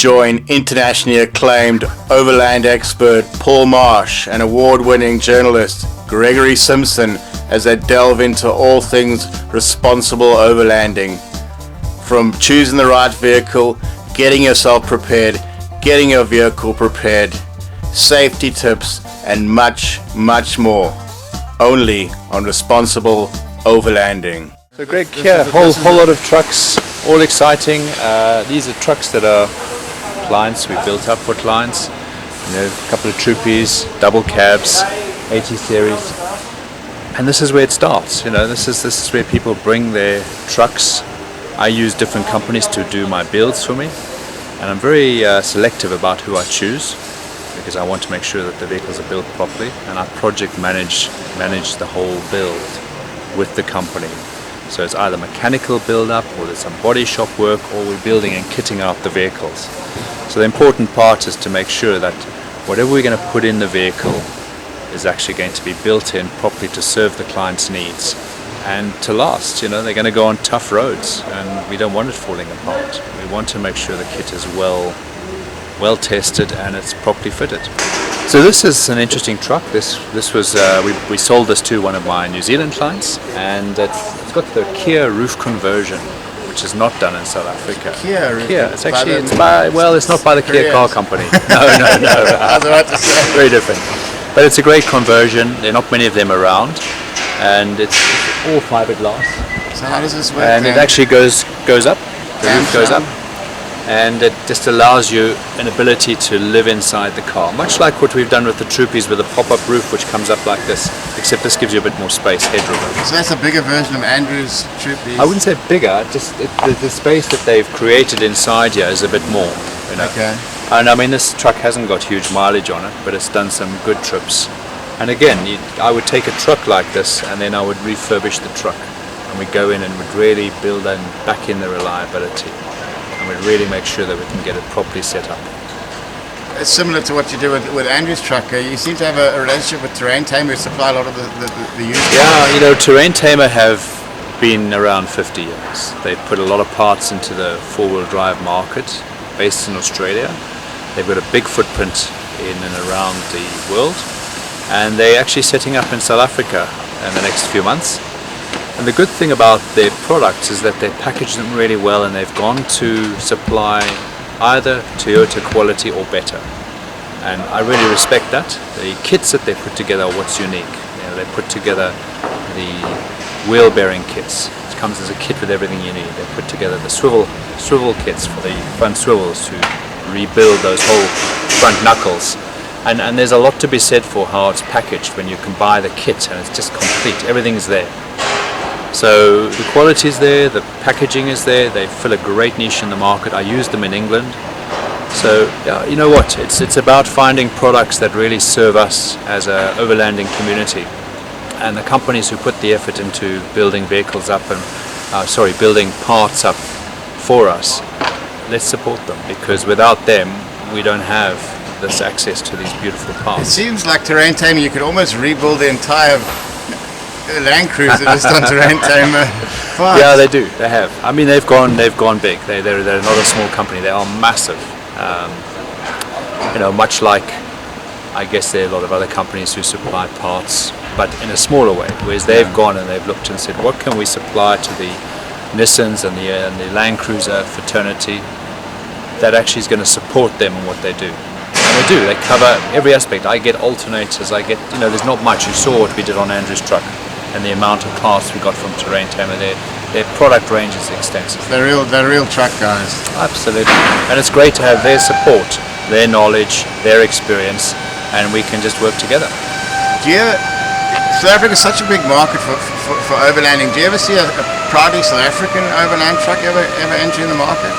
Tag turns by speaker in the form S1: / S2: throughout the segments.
S1: join internationally acclaimed Overland expert Paul Marsh and award-winning journalist Gregory Simpson as they delve into all things responsible overlanding. From choosing the right vehicle, getting yourself prepared, getting your vehicle prepared, safety tips, and much, much more. Only on Responsible Overlanding.
S2: So Greg, here, whole lot of trucks, all exciting. These are trucks that are clients, we built up for clients. You know, a couple of Troopies, double cabs, 80 series. And this is where it starts, you know, this is where people bring their trucks. I use different companies to do my builds for me. And I'm very selective about who I choose, because I want to make sure that the vehicles are built properly, and I project manage the whole build with the company. So it's either mechanical build up, or there's some body shop work, or we're building and kitting out the vehicles. So the important part is to make sure that whatever we're going to put in the vehicle is actually going to be built in properly to serve the client's needs and to last. You know, they're going to go on tough roads, and we don't want it falling apart. We want to make sure the kit is well tested and it's properly fitted. So this is an interesting truck. This was we sold this to one of my New Zealand clients, and it's got the Kia roof conversion, which is not done in South Africa.
S1: Kia.
S2: It's actually it's not by the Kia car company. No.
S1: I was about to say.
S2: Very different. But it's a great conversion. There are not many of them around, and it's all fiberglass.
S1: So how does this work?
S2: And it actually goes up. The roof goes up. And it just allows you an ability to live inside the car, much like what we've done with the Troopies with a pop-up roof which comes up like this, except this gives you a bit more space, headroom.
S1: So that's a bigger version of Andrew's Troopy?
S2: I wouldn't say bigger, just the space that they've created inside here is a bit more. You know?
S1: Okay.
S2: And I mean, this truck hasn't got huge mileage on it, but it's done some good trips. And again, I would take a truck like this and then I would refurbish the truck, and we'd go in and would really build and back in the reliability. We really make sure that we can get it properly set up.
S1: It's similar to what you do with Andrew's truck. You seem to have a relationship with Terrain Tamer, who supply a lot of the used.
S2: Yeah, you know, Terrain Tamer have been around 50 years. They've put a lot of parts into the four-wheel drive market, based in Australia. They've got a big footprint in and around the world, and they're actually setting up in South Africa in the next few months. And the good thing about their products is that they package them really well, and they've gone to supply either Toyota quality or better. And I really respect that. The kits that they put together are what's unique. You know, they put together the wheel bearing kits. It comes as a kit with everything you need. They put together the swivel kits for the front swivels to rebuild those whole front knuckles. And there's a lot to be said for how it's packaged when you can buy the kit and it's just complete. Everything's there. So the quality is there, the packaging is there, they fill a great niche in the market. I use them in England. So yeah, you know what, it's about finding products that really serve us as a overlanding community. And the companies who put the effort into building vehicles up and, building parts up for us, let's support them, because without them we don't have this access to these beautiful parts.
S1: It seems like Terrain Tamer, you could almost rebuild the entire Land Cruiser just on Terrain Tamer.
S2: Yeah, they do. They have. I mean, they've gone big. They're not a small company. They are massive. You know, much like I guess there are a lot of other companies who supply parts, but in a smaller way. Whereas they've gone and they've looked and said, what can we supply to the Nissans and the Land Cruiser fraternity that actually is going to support them in what they do. And they do. They cover every aspect. I get alternators. I get, you know, there's not much. You saw what we did on Andrew's truck, and the amount of parts we got from Terrain Tamer. Their product range is extensive.
S1: They're real truck guys.
S2: Absolutely. And it's great to have their support, their knowledge, their experience, and we can just work together.
S1: South Africa is such a big market for overlanding. Do you ever see a proudly South African overland truck ever entering the market?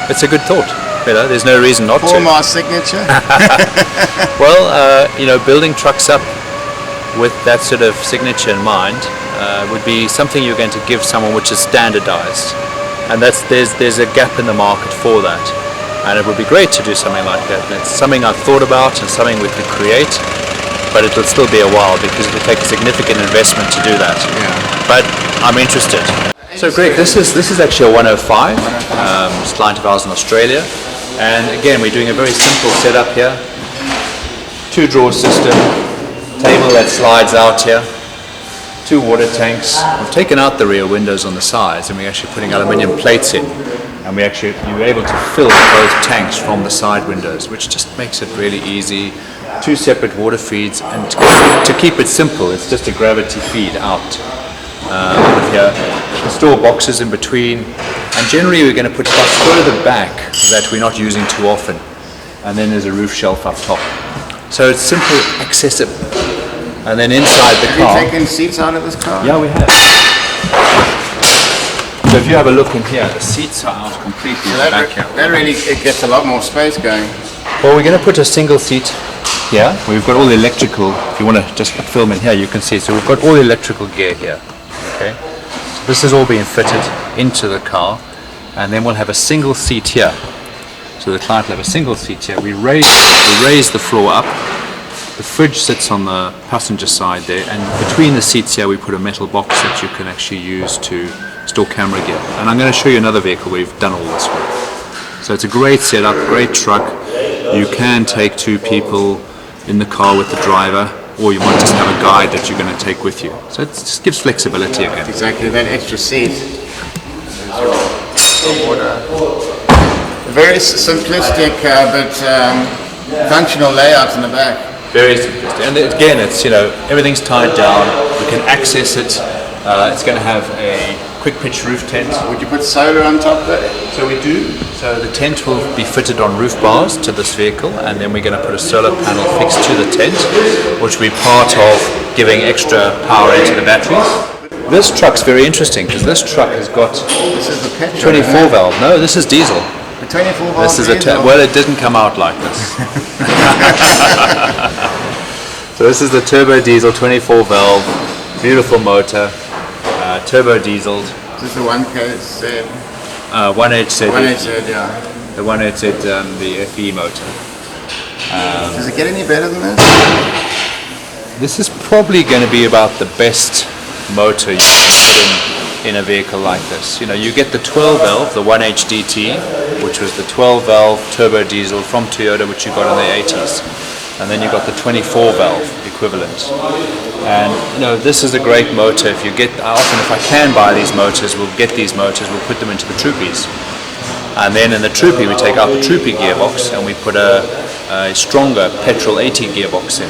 S2: It's a good thought. You know, there's no reason not to.
S1: Paul Marsh signature.
S2: Well, you know, building trucks up with that sort of signature in mind would be something you're going to give someone which is standardized, and there's a gap in the market for that, and it would be great to do something like that. And it's something I've thought about and something we could create, but it'll still be a while because it'll take a significant investment to do that.
S1: Yeah.
S2: But I'm interested. So Greg, this is actually a 105. It's a client of ours in Australia. And again, we're doing a very simple setup here. 2-drawer system, table that slides out here, 2 water tanks. We've taken out the rear windows on the sides and we're actually putting aluminium plates in. And you're able to fill both tanks from the side windows, which just makes it really easy. 2 separate water feeds, and to keep it simple, it's just a gravity feed out of here. Store boxes in between, and generally we're going to put stuff further back that we're not using too often. And then there's a roof shelf up top. So it's simple, accessible. And then inside the car...
S1: Have you taken seats out of this car?
S2: Yeah, we have. So if you have a look in here, the seats are out completely in the back here.
S1: That really it gets a lot more space going.
S2: Well, we're going to put a single seat here. We've got all the electrical. If you want to just film in here, you can see. So we've got all the electrical gear here. Okay. So this is all being fitted into the car, and then we'll have a single seat here. So the client will have a single seat here. We raise the floor up. The fridge sits on the passenger side there, and between the seats here we put a metal box that you can actually use to store camera gear. And I'm going to show you another vehicle where we've done all this with. So it's a great setup, great truck. You can take 2 people in the car with the driver, or you might just have a guide that you're going to take with you. So it just gives flexibility again.
S1: Exactly, that extra seat. Very simplistic but functional layout in the back.
S2: Very simplistic. And again, it's, everything's tied down. We can access it. It's going to have a quick pitch roof tent.
S1: Would you put solar on top there?
S2: So we do. So the tent will be fitted on roof bars to this vehicle, and then we're going to put a solar panel fixed to the tent, which will be part of giving extra power into the batteries. This truck's very interesting because this truck has got
S1: This is the petrol,
S2: 24 valve. No, this is diesel.
S1: The 24 valve
S2: This is
S1: diesel.
S2: well, it didn't come out like this. So this is the turbo diesel 24 valve, beautiful motor, turbo dieseled.
S1: This is the 1KZ.
S2: 1HZ.
S1: 1HZ, yeah.
S2: The 1HZ, the FE motor.
S1: Does it get any better than this?
S2: This is probably going to be about the best motor you can put in a vehicle like this. You get the 12 valve, the 1HDT, which was the 12 valve turbo diesel from Toyota, which you got in the 80s. And then you got the 24 valve equivalent. And this is a great motor. If I can buy these motors, we'll get these motors, we'll put them into the Troopies. And then in the Troopy, we take out the Troopy gearbox and we put a stronger petrol 80 gearbox in.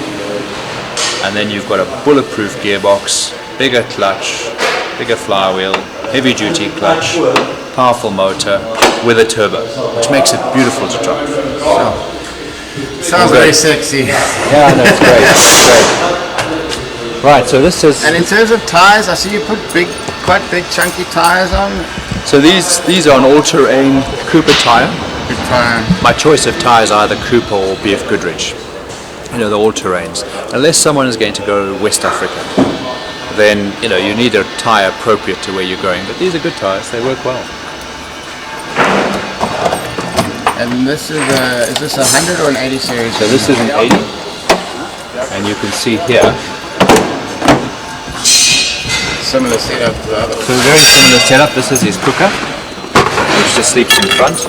S2: And then you've got a bulletproof gearbox, bigger clutch, bigger flywheel, heavy duty clutch, powerful motor with a turbo, which makes it beautiful to drive.
S1: Sounds very sexy.
S2: Yeah, no, it's great. It's great. Right, so this is...
S1: And in terms of tires, I see you put quite big chunky tires on.
S2: So these are an all-terrain Cooper tire.
S1: Good tire.
S2: My choice of tires are either Cooper or BF Goodrich. The all-terrains. Unless someone is going to go to West Africa, then you need a tire appropriate to where you're going. But these are good tires; they work well.
S1: And this is this a 100 or an 80 series?
S2: So this is an 80, and you can see here.
S1: Similar setup to the other.
S2: So very similar setup. This is his cooker, which just sleeps in front.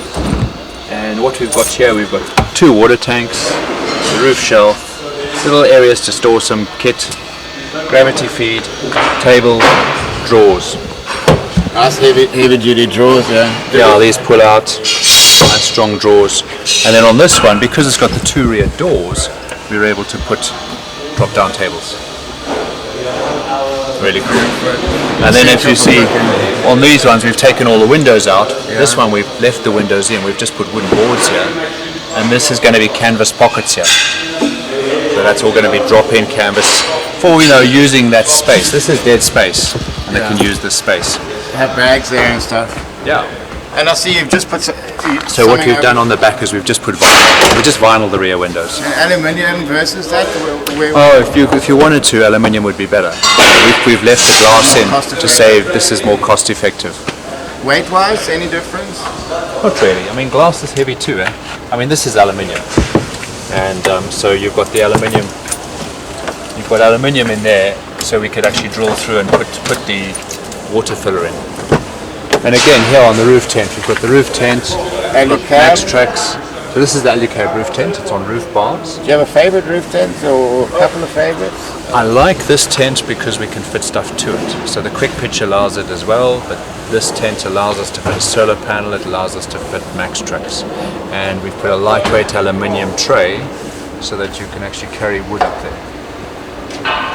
S2: And what we've got here, we've got 2 water tanks, the roof shelf, little areas to store some kit, gravity feed, table, drawers.
S1: Nice heavy duty drawers, yeah.
S2: Yeah, these pull out, nice strong drawers. And then on this one, because it's got the 2 rear doors, we're able to put drop down tables. Really cool. And then if you see, on these ones we've taken all the windows out. Yeah. This one we've left the windows in, we've just put wooden boards here. And this is going to be canvas pockets here. So that's all going to be drop-in canvas for using that space. This is dead space, and they can use this space.
S1: Have bags there and stuff.
S2: Yeah.
S1: And I see you've just put.
S2: So what we've done on the back is we've just put vinyl. We just vinyl the rear windows.
S1: Aluminium versus that.
S2: If you wanted to, aluminium would be better. We've left the glass in to save. This is more cost effective.
S1: Weight-wise, any difference?
S2: Not really. I mean, glass is heavy too, eh? I mean, this is aluminium, and so you've got the aluminium. You've got aluminium in there, so we could actually drill through and put the water filler in. And again, here on the roof tent, we've got the roof tent,
S1: Alucab.
S2: Tracks. So this is the Alucab roof tent. It's on roof bars.
S1: Do you have a favorite roof tent or a couple of favorites?
S2: I like this tent because we can fit stuff to it. So the quick pitch allows it as well, but this tent allows us to fit a solar panel. It allows us to fit max tracks, and we put a lightweight aluminium tray so that you can actually carry wood up there.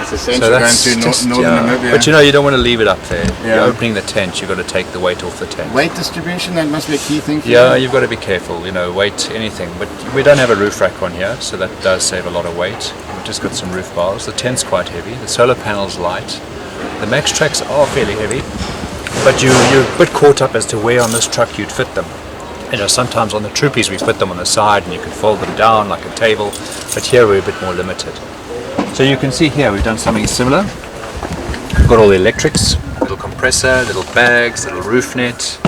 S1: It's essentially going to northern Namibia.
S2: But you know, you don't want to leave it up there.
S1: Yeah.
S2: You're opening the tent, you've got to take the weight off the tent.
S1: Weight distribution, that must be a key thing for you.
S2: Yeah, you've got to be careful, you know, weight, anything. But we don't have a roof rack on here, so that does save a lot of weight. We've just got some roof bars. The tent's quite heavy. The solar panel's light. The max tracks are fairly heavy, but you're a bit caught up as to where on this truck you'd fit them. You know, sometimes on the Troopies we put them on the side and you can fold them down like a table, but here we're a bit more limited. So you can see here we've done something similar. We've got all the electrics, little compressor, little bags, little roof net.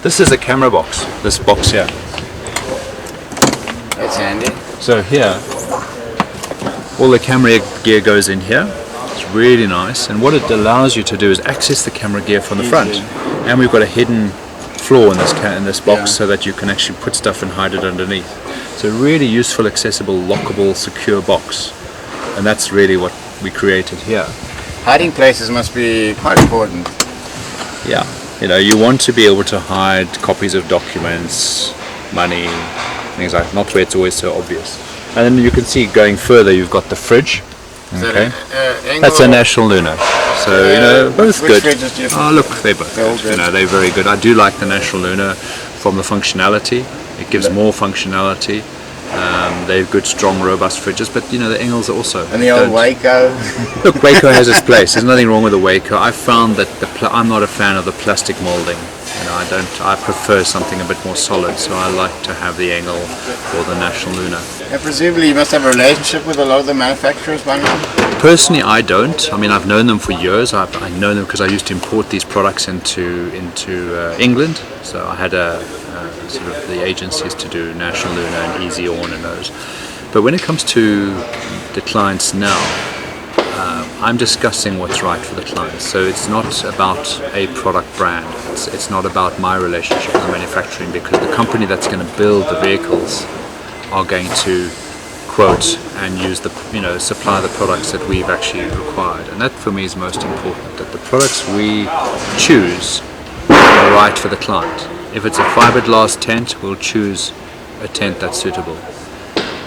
S2: This is a camera box, this box here.
S1: That's handy.
S2: So here, all the camera gear goes in here. It's really nice, and what it allows you to do is access the camera gear from the front. And we've got a hidden floor in this box so that you can actually put stuff and hide it underneath. So really useful, accessible, lockable, secure box. And that's really what we created here.
S1: Hiding places must be quite important.
S2: Yeah, you know, you want to be able to hide copies of documents, money, things like that, not where it's always so obvious. And then you can see going further, you've got the fridge. Okay, that's a National Lunar. So you know, both good. Oh look, they both good. You know, they're very good. I do like the National Lunar from the functionality. It gives more functionality. They're good, strong, robust fridges, but you know the Engels are also.
S1: And the old Waco.
S2: Look, Waco has its place. There's nothing wrong with the Waco. I found that I'm not a fan of the plastic molding. You know, I prefer something a bit more solid. So I like to have the Engel or the National Lunar.
S1: And presumably you must have a relationship with a lot of the manufacturers by now.
S2: Personally, I don't. I mean, I've known them for years. I know them because I used to import these products into England. So I had sort of the agencies to do National Lunar and Easy On and those. But when it comes to the clients now, I'm discussing what's right for the clients. So it's not about a product brand. It's not about my relationship with the manufacturing, because the company that's going to build the vehicles are going to quote and use supply the products that we've actually required. And that for me is most important, that the products we choose are right for the client. If it's a fiberglass tent, we'll choose a tent that's suitable.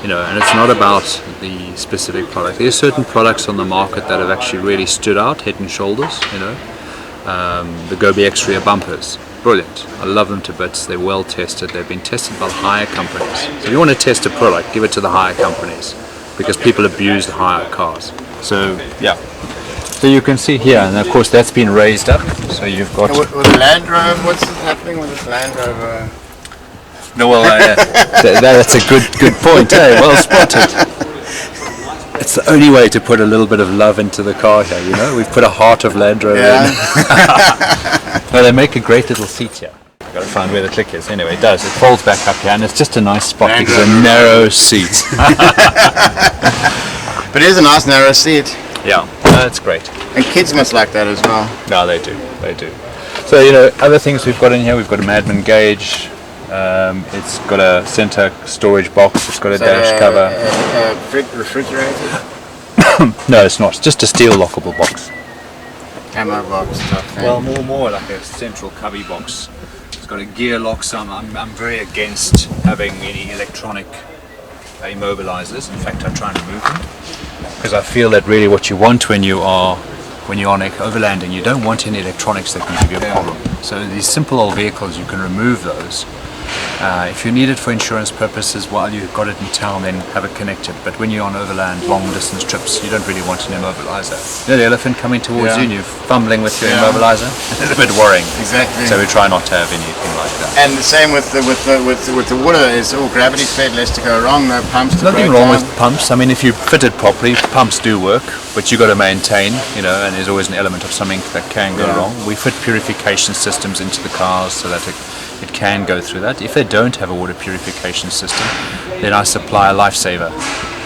S2: You know, and it's not about the specific product. There's certain products on the market that have actually really stood out, head and shoulders. You know, the Gobi X-Rear bumpers, brilliant. I love them to bits. They're well tested. They've been tested by higher companies. So if you want to test a product, give it to the higher companies, because people abuse the higher cars. So yeah. So you can see here, and of course that's been raised up. So you've got.
S1: With the Land Rover, what's happening with this Land Rover?
S2: No, well, that's a good point. Eh? Well spotted. It's the only way to put a little bit of love into the car here. You know, we've put a heart of Land Rover in. No, they make a great little seat here. I've got to find where the click is. Anyway, it does. It folds back up here, and it's just a nice spot because it's a narrow seat.
S1: But it is a nice narrow seat.
S2: Yeah, that's great.
S1: And kids must like that as well.
S2: No, they do. They do. So you know, other things we've got in here. We've got a Madman gauge. It's got a center storage box. It's got a dash cover.
S1: Refrigerated?
S2: No, it's not. It's just a steel lockable box.
S1: Ammo box stuff.
S2: Well, more like a central cubby box. It's got a gear lock. So I'm very against having any electronic immobilizers. In fact, I try and remove them, because I feel that really what you want when you're on overlanding, you don't want any electronics that can give you a problem. So these simple old vehicles, you can remove those. If you need it for insurance purposes while you've got it in town, then have it connected. But when you're on overland, long distance trips, you don't really want an immobilizer. You know, the elephant coming towards you and you're fumbling with your immobilizer? It's a bit worrying.
S1: Exactly.
S2: So we try not to have anything like that.
S1: And the same with the water. It's all gravity fed, less to go wrong, no pumps to
S2: Nothing wrong with pumps. I mean, if you fit it properly, pumps do work, but you've got to maintain, you know, and there's always an element of something that can go wrong. We fit purification systems into the cars so that it can go through that. If they don't have a water purification system, then I supply a Lifesaver.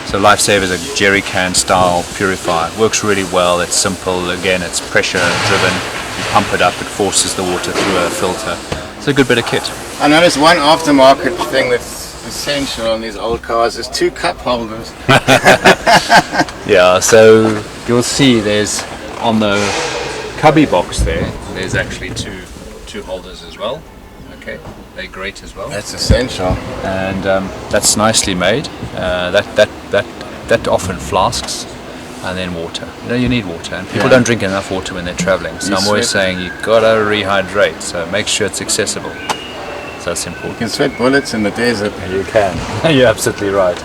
S2: So Lifesaver is a jerry can style purifier. Works really well. It's simple. Again, it's pressure driven. You pump it up, it forces the water through a filter. It's a good bit of kit.
S1: I noticed one aftermarket thing that's essential on these old cars is 2 cup holders.
S2: Yeah, so you'll see there's on the cubby box there's actually two holders as well. Okay, they're great as well.
S1: That's essential.
S2: And that's nicely made. That often flasks, and then water. You need water, and people don't drink enough water when they're traveling. So I'm always saying you gotta rehydrate. So make sure it's accessible. So that's important.
S1: You can sweat bullets in the desert.
S2: You can. You're absolutely right.